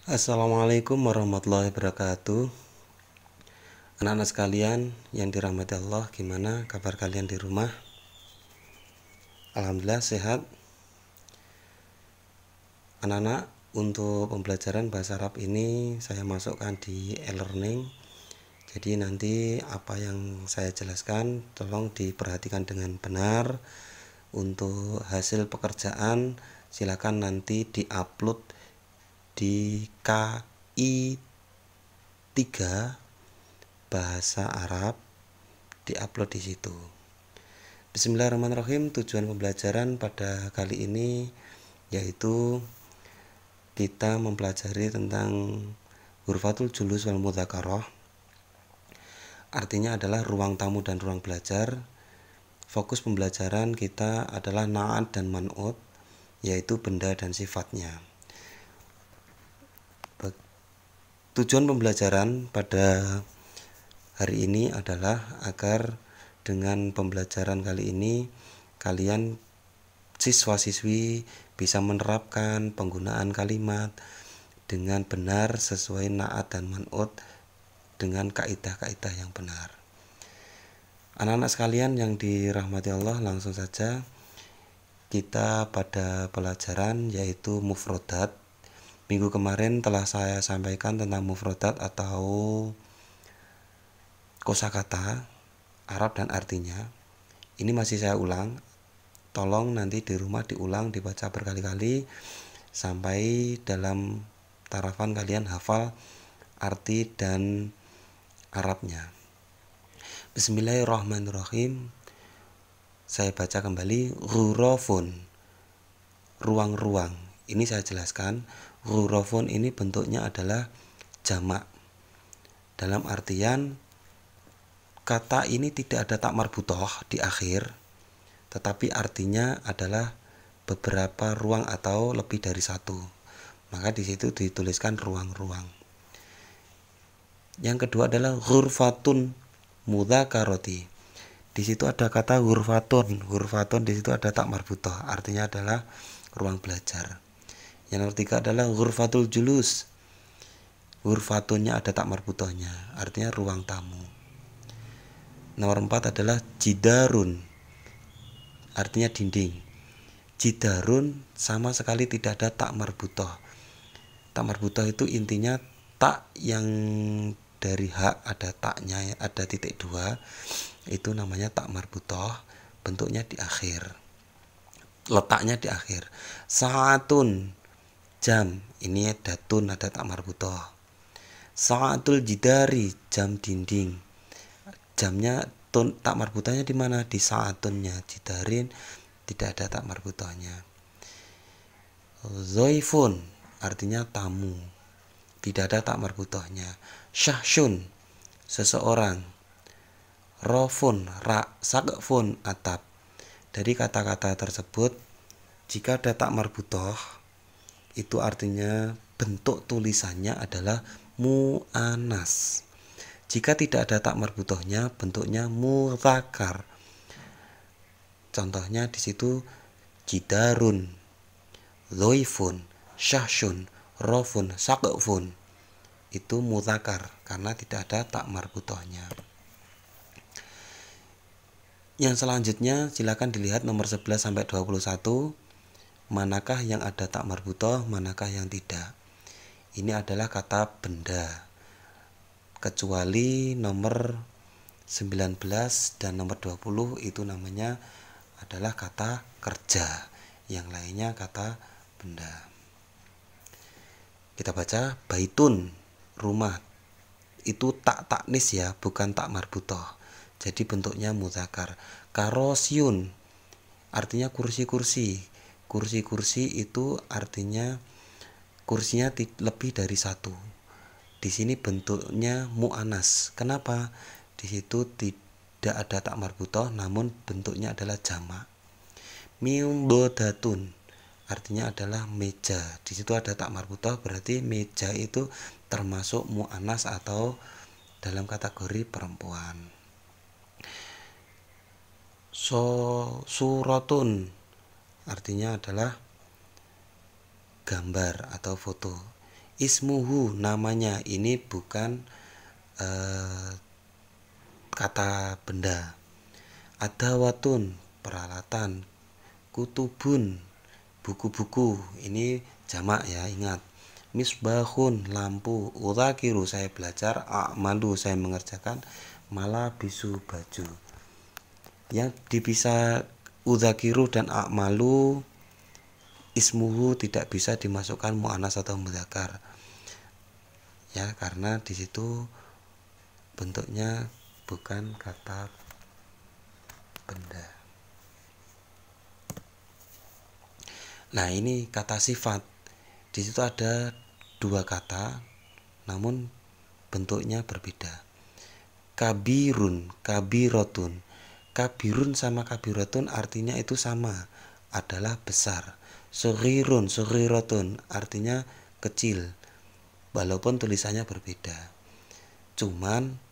Assalamualaikum warahmatullahi wabarakatuh. Anak-anak sekalian yang dirahmati Allah, gimana kabar kalian di rumah? Alhamdulillah sehat. Anak-anak, untuk pembelajaran bahasa Arab ini saya masukkan di e-learning. Jadi nanti apa yang saya jelaskan tolong diperhatikan dengan benar. Untuk hasil pekerjaan silakan nanti diupload di KI 3 bahasa Arab, diupload di situ. Bismillahirrahmanirrahim. Tujuan pembelajaran pada kali ini yaitu kita mempelajari tentang hurfatul julus wal mudzakarah. Artinya adalah ruang tamu dan ruang belajar. Fokus pembelajaran kita adalah na'at dan man'ut, yaitu benda dan sifatnya. Tujuan pembelajaran pada hari ini adalah agar dengan pembelajaran kali ini kalian siswa-siswi bisa menerapkan penggunaan kalimat dengan benar sesuai na'at dan man'ut dengan kaidah-kaidah yang benar. Anak-anak sekalian yang dirahmati Allah, langsung saja kita pada pelajaran yaitu mufrodat. Minggu kemarin telah saya sampaikan tentang mufrodat atau kosakata Arab dan artinya. Ini masih saya ulang. Tolong nanti di rumah diulang, dibaca berkali-kali sampai dalam tarafan kalian hafal arti dan Arabnya. Bismillahirrahmanirrahim. Saya baca kembali. Ghurafun, ruang-ruang. Ini saya jelaskan. Ghurafun ini bentuknya adalah jamak. Dalam artian kata ini tidak ada tak marbutoh di akhir, tetapi artinya adalah beberapa ruang atau lebih dari satu. Maka di situ dituliskan ruang-ruang. Yang kedua adalah ghurfatun mudzakarati. Di situ ada kata ghurfatun. Ghurfatun di situ ada tak marbutoh, artinya adalah ruang belajar. Yang ketiga adalah ghurfatul julus. Ghurfatunnya ada tak marbutohnya, artinya ruang tamu. Nomor 4 adalah jidarun, artinya dinding. Jidarun sama sekali tidak ada tak marbutoh. Tak marbutoh itu intinya tak yang dari hak ada taknya, ada titik dua, itu namanya tak marbutoh, bentuknya di akhir, letaknya di akhir. Saatun, jam, ini datun ada tak marbutoh. Saatul jidari, jam dinding, jamnya tak marbutohnya di mana? Di saatunnya. Jidarin tidak ada tak marbutohnya. Zoifun artinya tamu, tidak ada tak marbutohnya. Syahsyun, seseorang. Rofun, sakfun, atap. Dari kata-kata tersebut, jika ada tak marbutoh, itu artinya bentuk tulisannya adalah mu'anas. Jika tidak ada tak marbutohnya, bentuknya mudzakkar. Contohnya di situ jidarun, dhoifun, syahsyun, rofun, saqfun. Itu mudzakkar karena tidak ada tak marbutohnya. Yang selanjutnya silakan dilihat nomor 11 sampai 21. Manakah yang ada tak marbutoh, manakah yang tidak. Ini adalah kata benda. Kecuali nomor 19 dan nomor 20 itu namanya adalah kata kerja. Yang lainnya kata benda. Kita baca baitun, rumah. Itu tak taknis ya, bukan tak marbutoh. Jadi bentuknya mudzakkar. Karosyun artinya kursi-kursi. Kursi-kursi itu artinya kursinya lebih dari satu. Di sini bentuknya mu'anas. Kenapa? Di situ tidak ada tak marbutoh, namun bentuknya adalah jamak. Mimbodatun artinya adalah meja. Di situ ada tak marbutoh, berarti meja itu termasuk mu'anas atau dalam kategori perempuan. Suratun artinya adalah gambar atau foto. Ismuhu, namanya. Ini bukan kata benda. Adawatun, peralatan. Kutubun, buku-buku. Ini jamak ya, ingat. Misbahun, lampu. Udzakiru, saya belajar. A'malu, saya mengerjakan. Malabisu, baju. Yang dipisah udzakiru dan a'malu, ismuhu tidak bisa dimasukkan mu'annas atau mudzakkar. Ya, karena di situ bentuknya bukan kata benda. Nah, ini kata sifat. Di situ ada dua kata, namun bentuknya berbeda. Kabirun, kabirotun. Kabirun sama kabirotun artinya itu sama, adalah besar. Sughirun, sughirotun artinya kecil, walaupun tulisannya berbeda. Cuman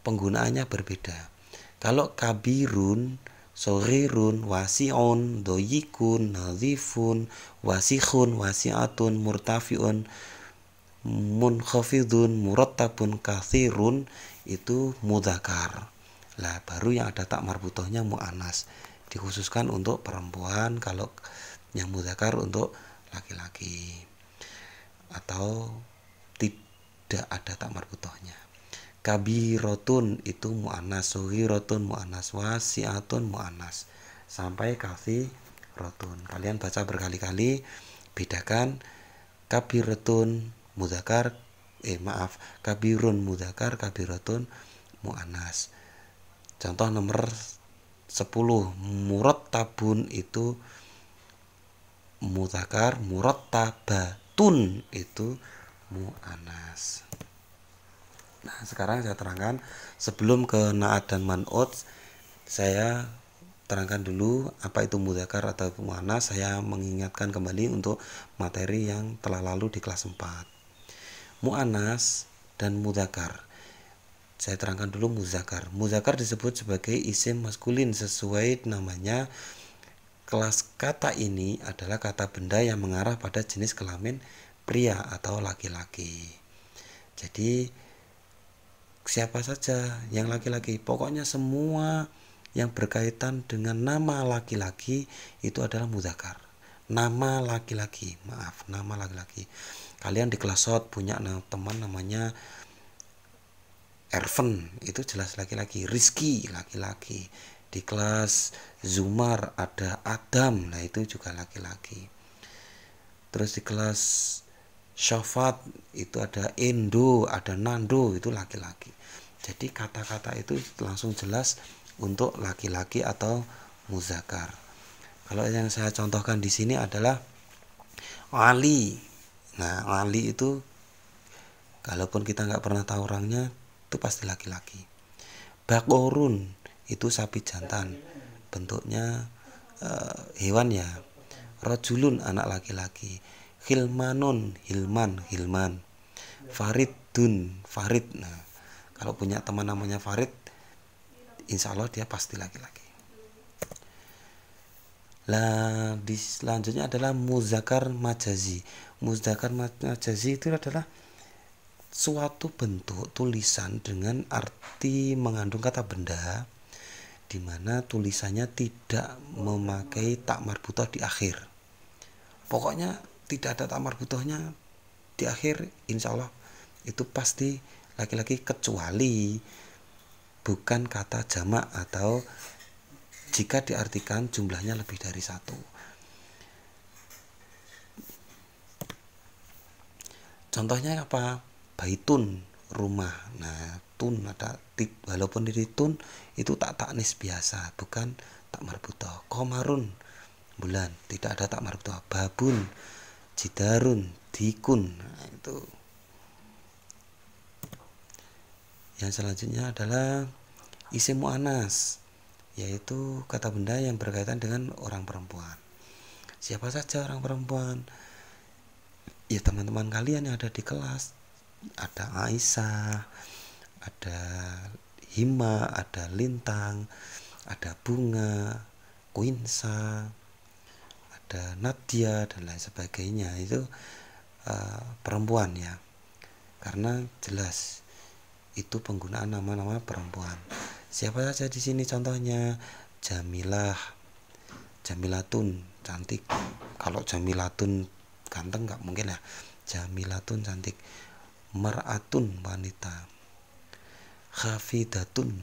penggunaannya berbeda. Kalau kabirun, soghirun, wasi'un, doyikun, nadhifun, wasikhun, wasi'atun, murtafi'un, munkhafidun, murattabun, kathirun, itu mudzakkar. Lah baru yang ada tak marbutohnya mu'annas, dikhususkan untuk perempuan. Kalau yang mudzakkar untuk laki-laki, atau tidak ada tak marbutohnya. Kabirotun itu mu'annas, sughirotun mu'annas, wasi'atun mu'annas, sampai kathirotun. Kalian baca berkali-kali, bedakan kabirotun mudzakkar, kabirun mudzakkar, kabirotun mu'annas. Contoh nomor 10, murattabun itu mudzakkar, murattabatun itu mu'annas. Nah, sekarang saya terangkan sebelum ke na'at dan man'ut, saya terangkan dulu apa itu mudzakkar atau mu'annas. Saya mengingatkan kembali untuk materi yang telah lalu di kelas 4. Mu'annas dan mudzakkar. Saya terangkan dulu mudzakkar. Mudzakkar disebut sebagai isim maskulin sesuai namanya. Kelas kata ini adalah kata benda yang mengarah pada jenis kelamin pria atau laki-laki. Jadi siapa saja yang laki-laki, pokoknya semua yang berkaitan dengan nama laki-laki itu adalah mudzakkar. Nama laki-laki, nama laki-laki. Kalian di kelas short punya teman namanya Erven, itu jelas laki-laki. Rizky, laki-laki. Di kelas Zumar ada Adam, nah itu juga laki-laki. Terus di kelas Syafat itu ada Endo, ada Nando, itu laki-laki. Jadi kata-kata itu langsung jelas untuk laki-laki atau mudzakkar. Kalau yang saya contohkan di sini adalah Ali. Nah, Ali itu kalaupun kita nggak pernah tahu orangnya, itu pasti laki-laki. Bakorun itu sapi jantan, bentuknya hewan ya. Rojulun anak laki-laki. Hilmanun, hilman. Faridun, farid. Nah, kalau punya teman namanya Farid, insya Allah dia pasti laki-laki. Lah, selanjutnya adalah mudzakkar majazi. Mudzakkar majazi itu adalah suatu bentuk tulisan dengan arti mengandung kata benda, di mana tulisannya tidak memakai tak marbutoh di akhir. Pokoknya tidak ada tak marbutohnya di akhir, insya Allah itu pasti laki-laki, kecuali bukan kata jamak atau jika diartikan jumlahnya lebih dari satu. Contohnya apa? Baitun, rumah. Nah, tun ada walaupun di tun itu tak taknis biasa, bukan tak marbutoh. Komarun, bulan, tidak ada tak marbutoh. Babun, jidarun, dikun. Nah, itu. Yang selanjutnya adalah isim mu'annas, yaitu kata benda yang berkaitan dengan orang perempuan. Siapa saja orang perempuan? Ya, teman-teman kalian yang ada di kelas. Ada Aisyah, ada Hima, ada Lintang, ada Bunga, Quinsa, ada Nadia dan lain sebagainya. Itu perempuan ya, karena jelas itu penggunaan nama-nama perempuan. Siapa saja di sini contohnya? Jamilah, Jamilatun, cantik. Kalau Jamilatun ganteng nggak mungkin ya. Jamilatun, cantik. Mar'atun, wanita. Khafidatun,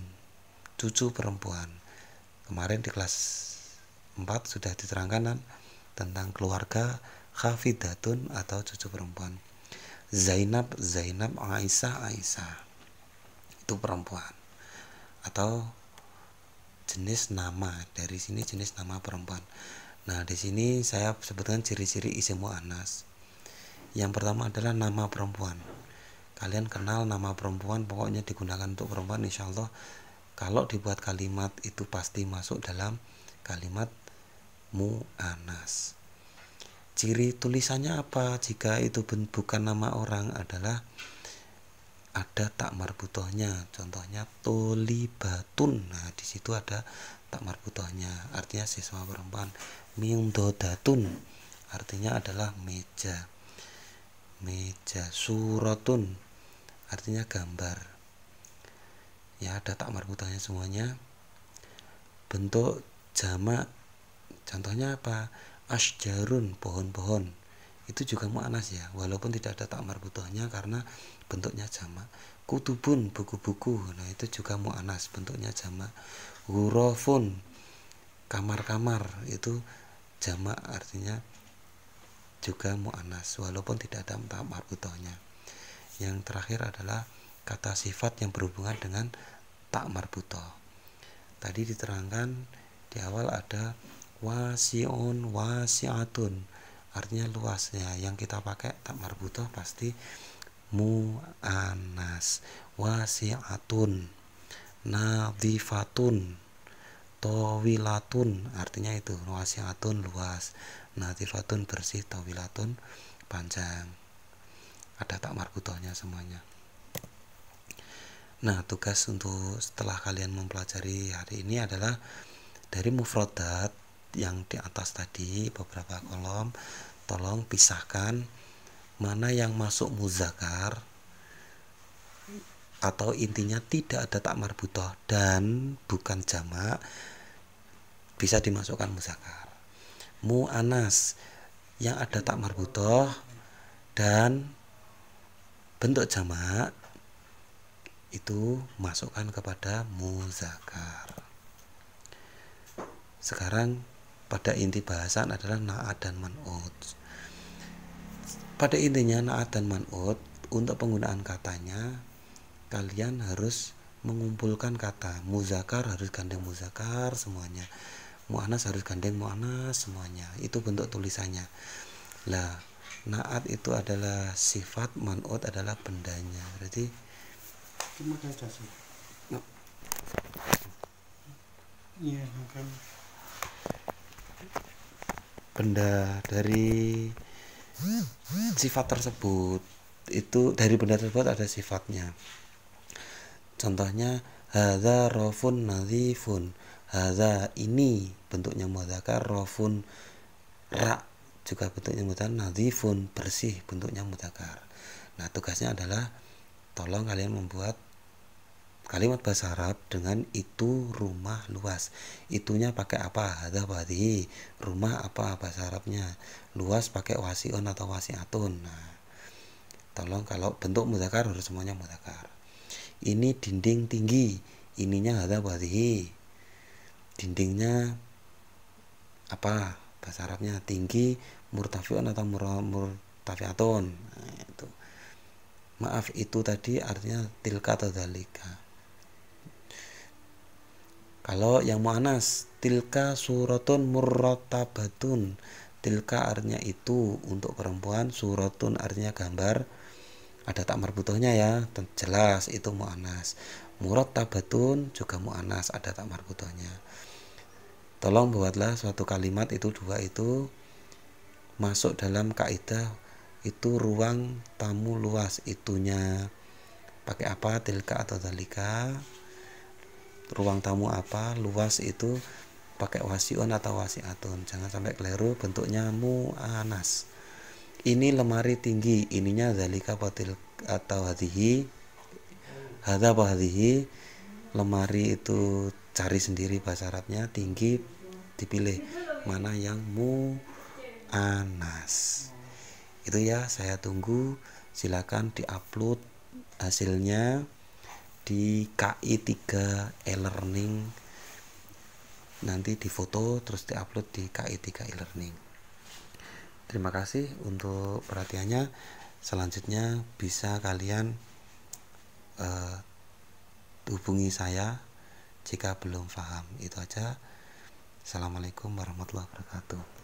cucu perempuan. Kemarin di kelas 4 sudah diterangkan tentang keluarga Khafidatun atau cucu perempuan. Zainab, Zainab. Aisyah, Aisyah, itu perempuan atau jenis nama. Dari sini jenis nama perempuan. Nah, di sini saya sebutkan ciri-ciri isim muannas. Yang pertama adalah nama perempuan. Kalian kenal nama perempuan, pokoknya digunakan untuk perempuan, insya Allah kalau dibuat kalimat itu pasti masuk dalam kalimat muannas. Ciri tulisannya apa? Jika itu bukan nama orang, adalah ada tak marbutohnya. Contohnya tolibatun. Nah, di situ ada tak marbutohnya, artinya siswa perempuan. Mindodatun, artinya adalah meja. Meja. Suratun, artinya gambar. Ya, ada tak marbutohnya semuanya. Bentuk jamak, contohnya apa? Asjarun, pohon-pohon. Itu juga mu'anas ya, walaupun tidak ada tak marbutohnya karena bentuknya jamak. Kutubun, buku-buku. Nah, itu juga mu'anas, bentuknya jamak. Ghurafun, kamar-kamar, itu jamak, artinya juga mu'anas walaupun tidak ada tak marbutohnya. Yang terakhir adalah kata sifat yang berhubungan dengan tak marbutoh. Tadi diterangkan di awal ada wasi'un, wasi'atun, artinya luasnya. Yang kita pakai tak marbutoh pasti mu'anas. Wasi'atun, nadhifatun, tawilatun, artinya itu. Wasi'atun luas, nadhifatun bersih, tawilatun panjang. Ada tak marbutohnya semuanya. Nah, tugas untuk setelah kalian mempelajari hari ini adalah dari mufradat yang di atas tadi, beberapa kolom, tolong pisahkan mana yang masuk muzakkar atau intinya tidak ada tak marbutoh dan bukan jamak, bisa dimasukkan muzakkar. Mu'anas yang ada tak marbutoh dan bentuk jamak itu masukkan kepada muzakkar. Sekarang pada inti bahasan adalah na'at dan man'ut. Pada intinya na'at dan man'ut, untuk penggunaan katanya kalian harus mengumpulkan kata. Muzakkar harus gandeng muzakkar semuanya, mu'anas harus gandeng mu'anas semuanya. Itu bentuk tulisannya. Lah, na'at itu adalah sifat, man'ut adalah bendanya. Berarti iya, kan benda dari sifat tersebut, itu dari benda tersebut ada sifatnya. Contohnya hadza rafun nadhifun. Hadza, ini bentuknya mudzakkar, rafun ra juga bentuknya mudzakkar, nadhifun bersih bentuknya mudzakkar. Nah, tugasnya adalah tolong kalian membuat kalimat bahasa Arab dengan itu rumah luas. Itunya pakai apa? Hadza hadhihi. Rumah apa bahasa Arabnya? Luas pakai wasi'un atau wasi'atun. Nah, tolong kalau bentuk mudzakkar harus semuanya mudzakkar. Ini dinding tinggi. Ininya hadza hadhihi. Dindingnya apa bahasa Arabnya? Tinggi, murtafi'un atau murtafi'atun. Nah, itu. Maaf, itu tadi artinya tilka atau dzalika. Kalau yang mu'anas, tilka suratun murtabatun. Tilka artinya itu untuk perempuan, suratun artinya gambar. Ada tak marbutohnya ya, jelas itu mu'anas. Murtabatun juga mu'anas, ada tak marbutohnya. Tolong buatlah suatu kalimat itu, dua itu masuk dalam kaidah itu ruang tamu luas. Itunya pakai apa? Tilka atau dzalika. Ruang tamu apa? Luas itu pakai wasi'un atau wasi'atun. Jangan sampai keliru, bentuknya mu'anas. ini lemari tinggi, ininya zalika batil atau hadhihi, hadza apa hadhihi. Lemari itu cari sendiri bahasa Arabnya, tinggi dipilih mana yang mu'anas. Itu ya, saya tunggu. Silakan diupload hasilnya di KI 3 e-learning, nanti difoto terus diupload di KI 3 e-learning. Terima kasih untuk perhatiannya. Selanjutnya bisa kalian hubungi saya jika belum paham. Itu aja. Assalamualaikum warahmatullahi wabarakatuh.